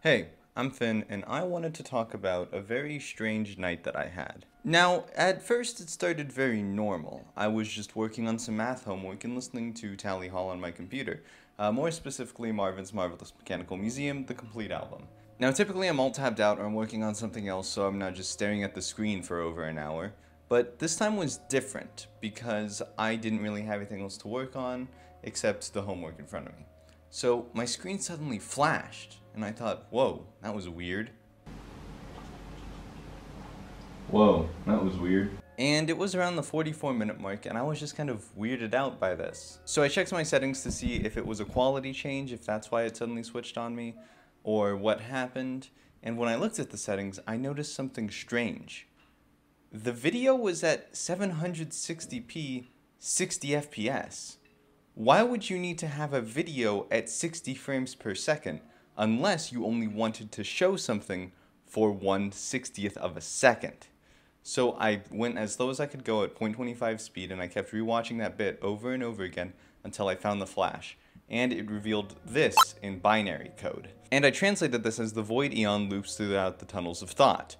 Hey, I'm Finn, and I wanted to talk about a very strange night that I had. Now, at first it started very normal. I was just working on some math homework and listening to Tally Hall on my computer. More specifically, Marvin's Marvelous Mechanical Museum, the complete album. Now, typically I'm alt-tabbed out or I'm working on something else, so I'm not just staring at the screen for over an hour. But this time was different, because I didn't really have anything else to work on, except the homework in front of me. So my screen suddenly flashed, and I thought, whoa, that was weird. Whoa, that was weird. And it was around the 44-minute mark, and I was just kind of weirded out by this. So I checked my settings to see if it was a quality change, if that's why it suddenly switched on me, or what happened. And when I looked at the settings, I noticed something strange. The video was at 760p, 60 FPS. Why would you need to have a video at 60 frames per second unless you only wanted to show something for 1/60th of a second? So I went as slow as I could go at 0.25 speed, and I kept rewatching that bit over and over again until I found the flash, and it revealed this in binary code. And I translated this as the void eon loops throughout the tunnels of thought,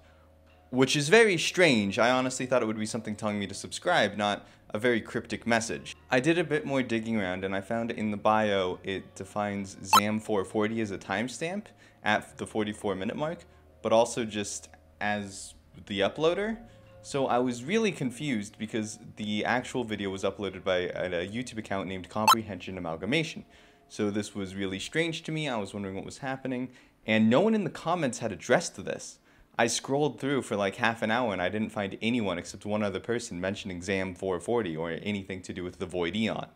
which is very strange. I honestly thought it would be something telling me to subscribe, not a very cryptic message. I did a bit more digging around, and I found in the bio it defines ZAM440 as a timestamp at the 44-minute mark, but also just as the uploader. So I was really confused because the actual video was uploaded by a YouTube account named Comprehension Amalgamation. So this was really strange to me. I was wondering what was happening, and no one in the comments had addressed this. I scrolled through for like half an hour and I didn't find anyone except one other person mentioning ZAM440 or anything to do with the void eon.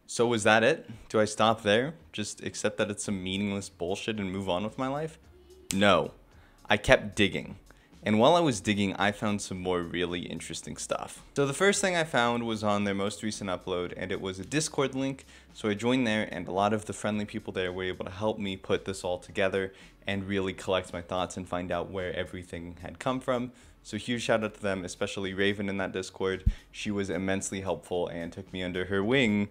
So was that it? Do I stop there? Just accept that it's some meaningless bullshit and move on with my life? No. I kept digging. And while I was digging, I found some more really interesting stuff. So the first thing I found was on their most recent upload, and it was a Discord link. So I joined there, and a lot of the friendly people there were able to help me put this all together and really collect my thoughts and find out where everything had come from. So huge shout out to them, especially Raven in that Discord. She was immensely helpful and took me under her wing,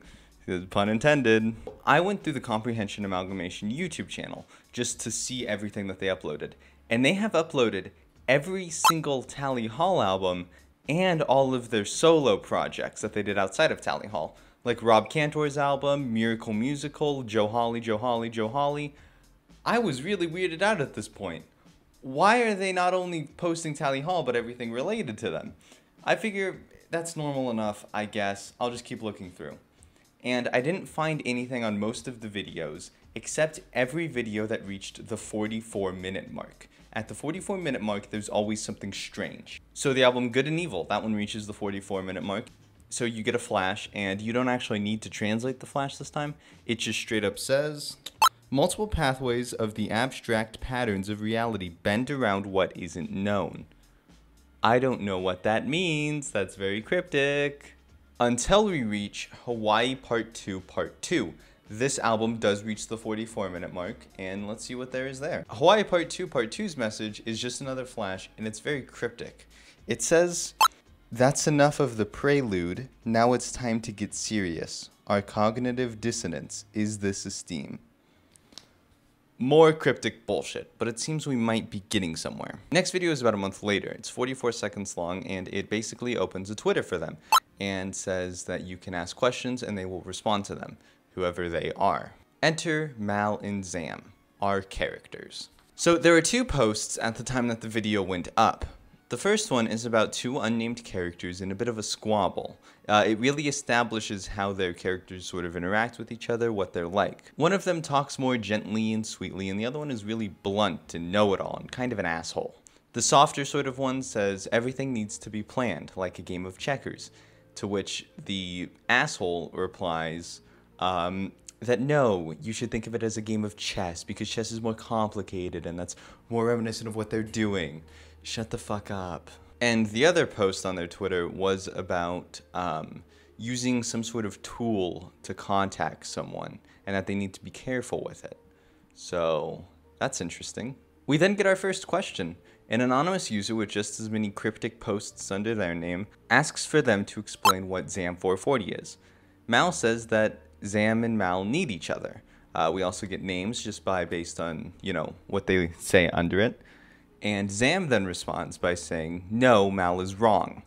pun intended. I went through the Comprehension Amalgamation YouTube channel just to see everything that they uploaded. And they have uploaded every single Tally Hall album and all of their solo projects that they did outside of Tally Hall, like Rob Cantor's album, Miracle Musical, Joe Holly, Joe Holly, Joe Holly. I was really weirded out at this point. Why are they not only posting Tally Hall but everything related to them? I figure that's normal enough, I guess. I'll just keep looking through. And I didn't find anything on most of the videos except every video that reached the 44-minute mark. At the 44-minute mark, there's always something strange. So the album Good and Evil, that one reaches the 44-minute mark. So you get a flash, and you don't actually need to translate the flash this time. It just straight up says, multiple pathways of the abstract patterns of reality bend around what isn't known. I don't know what that means. That's very cryptic. Until we reach Hawaii Part 2, Part 2. This album does reach the 44-minute mark, and let's see what there is there. Hawaii Part 2, Part 2's message is just another flash, and it's very cryptic. It says, that's enough of the prelude, now it's time to get serious. Our cognitive dissonance is this esteem. More cryptic bullshit, but it seems we might be getting somewhere. Next video is about a month later. It's 44 seconds long, and it basically opens a Twitter for them and says that you can ask questions and they will respond to them, whoever they are. Enter Mal and Zam, our characters. So there are two posts at the time that the video went up. The first one is about two unnamed characters in a bit of a squabble. It really establishes how their characters sort of interact with each other, what they're like. One of them talks more gently and sweetly, and the other one is really blunt and know-it-all and kind of an asshole. The softer sort of one says everything needs to be planned, like a game of checkers, to which the asshole replies, that no, you should think of it as a game of chess, because chess is more complicated and that's more reminiscent of what they're doing. Shut the fuck up. And the other post on their Twitter was about using some sort of tool to contact someone and that they need to be careful with it. So that's interesting. We then get our first question. An anonymous user with just as many cryptic posts under their name asks for them to explain what ZAM440 is. Mal says that Zam and Mal need each other. We also get names just based on, you know, what they say under it. And Zam then responds by saying, no, Mal is wrong.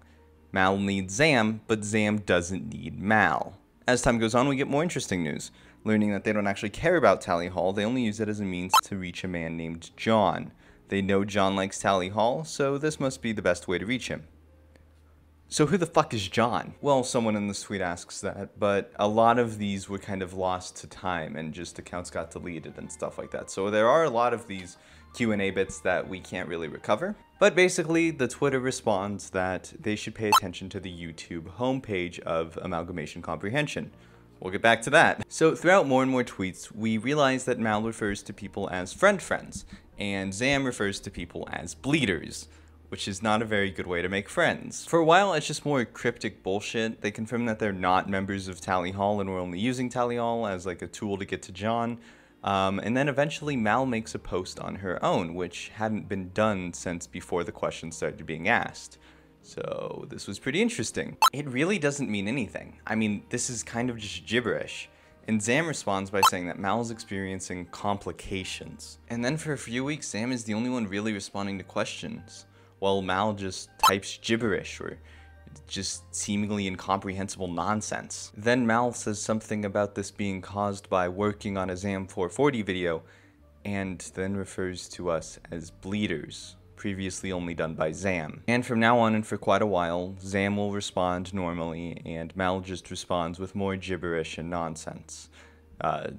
Mal needs Zam, but Zam doesn't need Mal. As time goes on, we get more interesting news, learning that they don't actually care about Tally Hall. They only use it as a means to reach a man named John. They know John likes Tally Hall, so this must be the best way to reach him. So who the fuck is John? Well, someone in this tweet asks that, but a lot of these were kind of lost to time and just accounts got deleted and stuff like that. So there are a lot of these Q&A bits that we can't really recover. But basically, the Twitter responds that they should pay attention to the YouTube homepage of Amalgamation Comprehension. We'll get back to that. So throughout more and more tweets, we realize that Mal refers to people as friends, and Zam refers to people as bleeders, which is not a very good way to make friends. For a while, it's just more cryptic bullshit. They confirm that they're not members of Tally Hall and we're only using Tally Hall as like a tool to get to John. And then eventually Mal makes a post on her own, which hadn't been done since before the question started being asked. So this was pretty interesting. It really doesn't mean anything. I mean, this is kind of just gibberish. And Zam responds by saying that Mal's experiencing complications. And then for a few weeks, Zam is the only one really responding to questions, while Mal just types gibberish or just seemingly incomprehensible nonsense. Then Mal says something about this being caused by working on a Zam 440 video, and then refers to us as bleeders, previously only done by Zam. And from now on and for quite a while, Zam will respond normally, and Mal just responds with more gibberish and nonsense,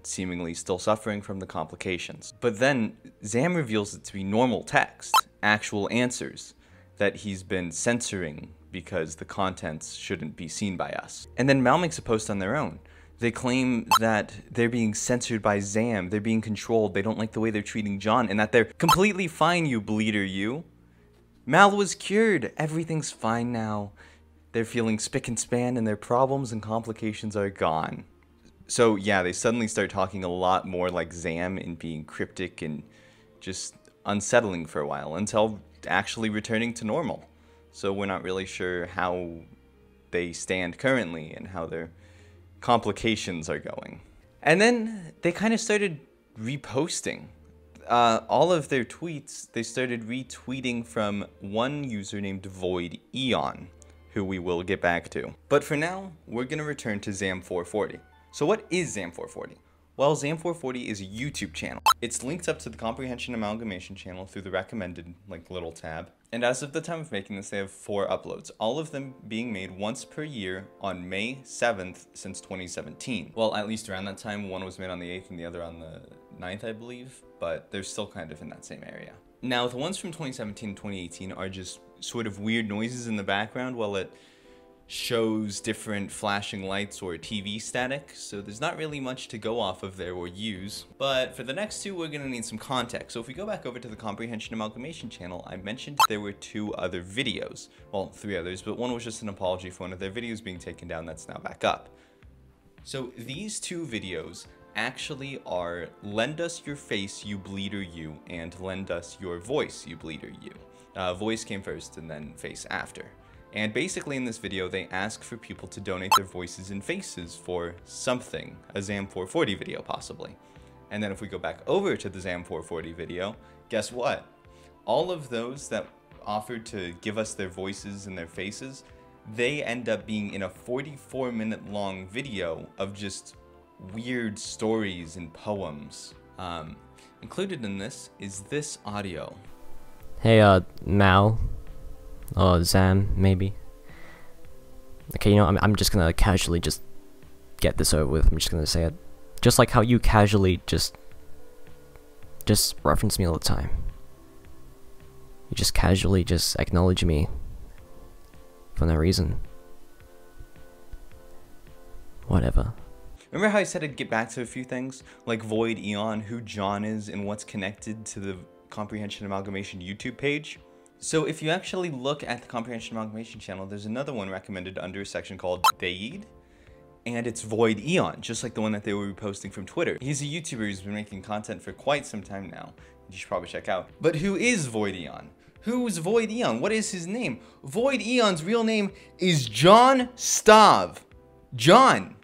seemingly still suffering from the complications. But then, Zam reveals it to be normal text, actual answers, that he's been censoring because the contents shouldn't be seen by us. And then Mal makes a post on their own. They claim that they're being censored by Zam, they're being controlled, they don't like the way they're treating John, and that they're completely fine, you bleeder, you. Mal was cured, everything's fine now. They're feeling spick and span and their problems and complications are gone. So yeah, they suddenly start talking a lot more like Zam and being cryptic and just unsettling for a while until actually returning to normal. So we're not really sure how they stand currently and how their complications are going. And then they kind of started reposting all of their tweets. They started retweeting from one user named Void Eon, who we will get back to. But for now, we're gonna return to Zam 440. So what is Zam 440? Well, Zam 440 is a YouTube channel. It's linked up to the Comprehension Amalgamation channel through the recommended little tab. And as of the time of making this, they have 4 uploads, all of them being made once per year on May 7th since 2017. Well, at least around that time, one was made on the 8th and the other on the 9th, I believe, but they're still kind of in that same area. Now, the ones from 2017 and 2018 are just sort of weird noises in the background while it shows different flashing lights or TV static, so there's not really much to go off of there or use. But for the next 2, we're going to need some context. So if we go back over to the Comprehension Amalgamation channel, I mentioned there were 2 other videos. Well, 3 others, but one was just an apology for one of their videos being taken down that's now back up. So these 2 videos actually are Lend Us Your Face, You Bleeder You, and Lend Us Your Voice, You Bleeder You. Voice came first and then face after. And basically in this video, they ask for people to donate their voices and faces for something, a Zam 440 video possibly. And then if we go back over to the Zam 440 video, guess what? All of those that offered to give us their voices and their faces, they end up being in a 44-minute long video of just weird stories and poems. Included in this is this audio. Hey, Mal. Zam, maybe. Okay, you know, I'm just gonna casually just get this over with. I'm just gonna say it. Just like how you casually just reference me all the time. You just casually just acknowledge me for no reason. Whatever. Remember how I said I'd get back to a few things? Like Void Eon, who John is, and what's connected to the Comprehension Amalgamation YouTube page? So if you actually look at the Comprehension Amalgamation channel, there's another one recommended under a section called Daid, and it's Void Eon, just like the one that they were reposting from Twitter. He's a YouTuber who's been making content for quite some time now. You should probably check out. But who is Void Eon? Who's Void Eon? What is his name? Void Eon's real name is John Stav. John.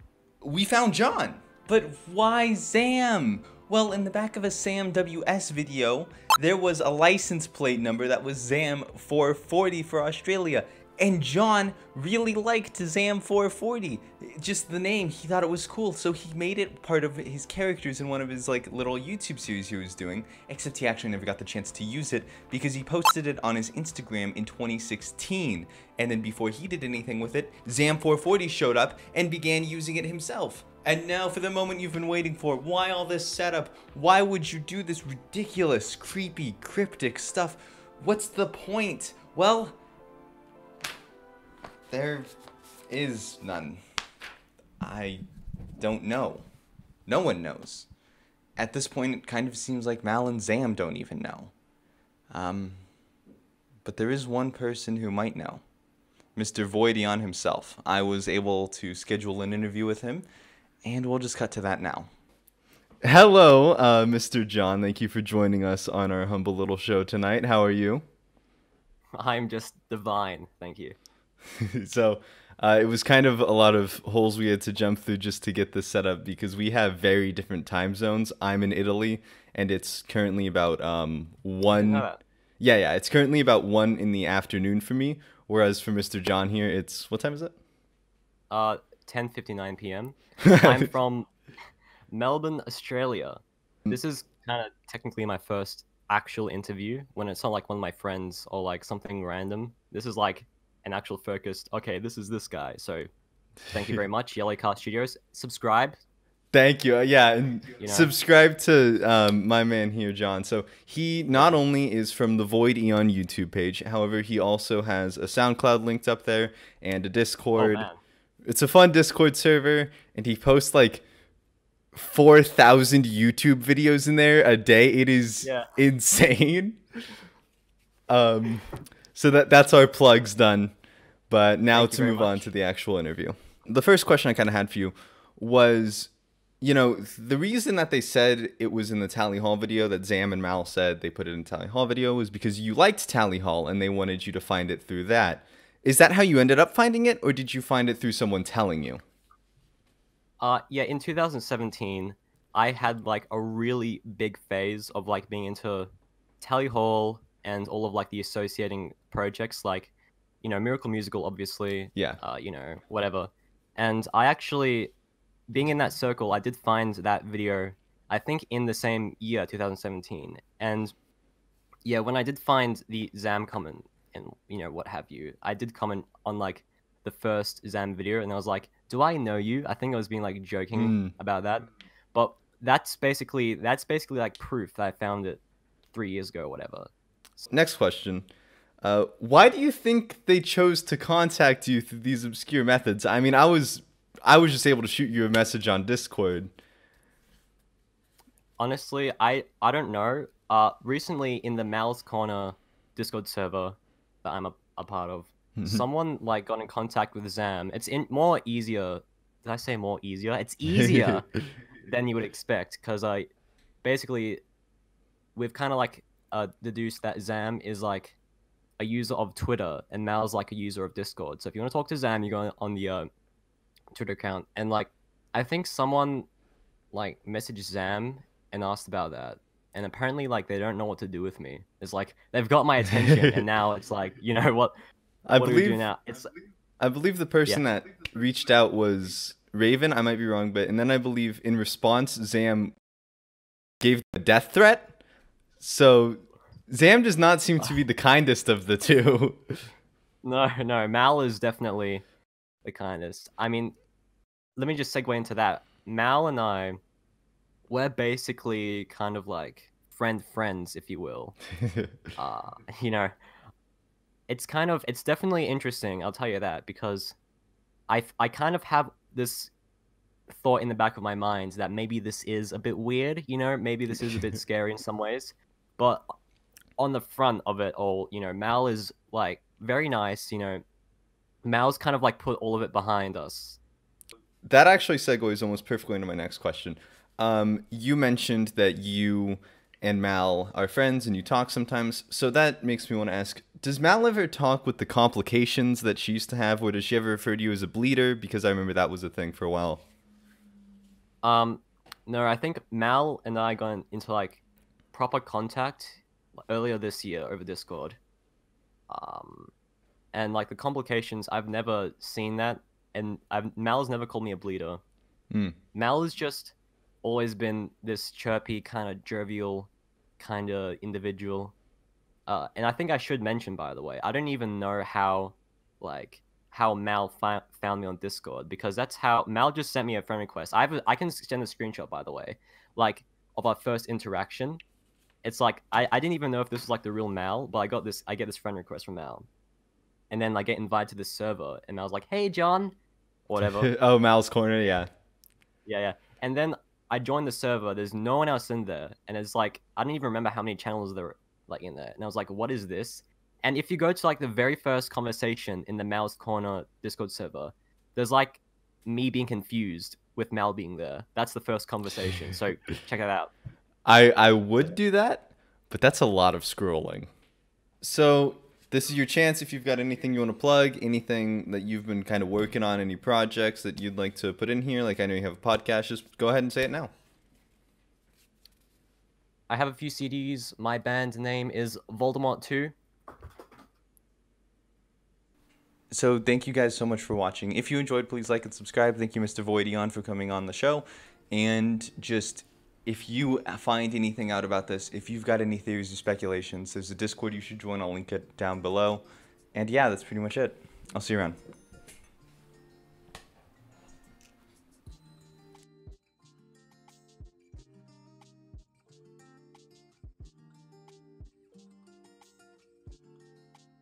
We found John. But why Zam? Well, in the back of a Sam WS video, there was a license plate number that was Zam 440 for Australia. And John really liked Zam 440. Just the name, he thought it was cool, so he made it part of his characters in one of his like little YouTube series he was doing, except he actually never got the chance to use it because he posted it on his Instagram in 2016. And then before he did anything with it, Zam 440 showed up and began using it himself. And now for the moment you've been waiting for. Why all this setup? Why would you do this ridiculous, creepy, cryptic stuff? What's the point? Well, there is none. I don't know. No one knows. At this point, it kind of seems like Mal and Zam don't even know. But there is one person who might know. Mr. Voidion himself. I was able to schedule an interview with him, and we'll just cut to that now. Hello, Mr. John. Thank you for joining us on our humble little show tonight. How are you? I'm just divine, thank you. So it was kind of a lot of holes we had to jump through just to get this set up because we have very different time zones. I'm in Italy and it's currently about 1. Yeah, it's currently about 1 in the afternoon for me, whereas for Mr. John here, it's, what time is it? 10:59 p.m. I'm from Melbourne, Australia. This is kind of technically my first actual interview when it's not like one of my friends or like something random. This is like an actual focused, okay, this is this guy. So thank you very much, Yellow Car Studios. Subscribe. Thank you. Yeah, and subscribe to my man here, John. So he not only is from the Void Eon YouTube page, however, he also has a SoundCloud linked up there and a Discord. Oh, man. It's a fun Discord server, and he posts like 4,000 YouTube videos in there a day. It is insane. So that's our plugs done. But now to move on to the actual interview. The first question I kind of had for you was, you know, the reason that they said it was in the Tally Hall video, that Zam and Mal said they put it in Tally Hall video, was because you liked Tally Hall and they wanted you to find it through that. Is that how you ended up finding it, or did you find it through someone telling you? Yeah, in 2017, I had like a really big phase of like being into Tally Hall and all of like the associating projects, like, you know, Miracle Musical, obviously. Yeah. You know, whatever. And I actually, being in that circle, I did find that video, I think in the same year, 2017. And yeah, when I did find the Zam comment and, you know, what have you, I did comment on like the first Zam video and I was like, do I know you? I think I was being like joking about that. But that's basically like proof that I found it 3 years ago or whatever. So, next question. Why do you think they chose to contact you through these obscure methods? I mean, I was just able to shoot you a message on Discord. Honestly, I don't know. Recently in the Mal's Corner Discord server that I'm a part of, someone like got in contact with Zam. It's more easier. Did I say more easier? It's easier than you would expect because basically we've kind of like deduced that Zam is like a user of Twitter and Mal's like a user of Discord. So if you want to talk to Zam, you go on the Twitter account, and like I think someone like messaged Zam and asked about that, and apparently like they don't know what to do with me. It's like they've got my attention and now it's like, you know what do we do now? I believe the person that reached out was Raven. I might be wrong, but and then I believe in response Zam gave a death threat. So Zam does not seem to be the kindest of the two. No, Mal is definitely the kindest. I mean, let me just segue into that. Mal and I, we're basically kind of like friends, if you will. You know, it's definitely interesting, I'll tell you that, because I kind of have this thought in the back of my mind that maybe this is a bit weird, you know, maybe this is a bit scary in some ways, but on the front of it all, you know, Mal is like very nice, you know, Mal's kind of like put all of it behind us. That actually segues almost perfectly into my next question. You mentioned that you and Mal are friends and you talk sometimes, so that makes me want to ask, does Mal ever talk with the complications that she used to have, or does she ever refer to you as a bleeder? Because I remember that was a thing for a while. No, I think Mal and I got into like proper contact earlier this year over Discord. And like the complications, I've never seen that, and Mal's never called me a bleeder. Mal has just always been this chirpy, kind of jovial, kind of individual. And I think I should mention, by the way, I don't even know how Mal found me on Discord, because that's how Mal just sent me a friend request. I can send a screenshot, by the way, like of our first interaction. It's like I didn't even know if this was like the real Mal, but I get this friend request from Mal, and then I get invited to this server, and Mal's like, "Hey, John," or whatever. Oh, Mal's Corner, yeah. Yeah. And then I joined the server. There's no one else in there, and it's like I don't even remember how many channels there were like in there. And I was like, "What is this?" And if you go to like the very first conversation in the Mal's Corner Discord server, there's like me being confused with Mal being there. That's the first conversation. So check it out. I would do that, but that's a lot of scrolling. So this is your chance if you've got anything you want to plug, anything that you've been kind of working on, any projects that you'd like to put in here. Like I know you have a podcast, just go ahead and say it now. I have a few CDs. My band name is Voldemort 2. So thank you guys so much for watching. If you enjoyed, please like and subscribe. Thank you, Mr. Voidion, for coming on the show. And just, if you find anything out about this, if you've got any theories or speculations, there's a Discord you should join. I'll link it down below. And yeah, that's pretty much it. I'll see you around.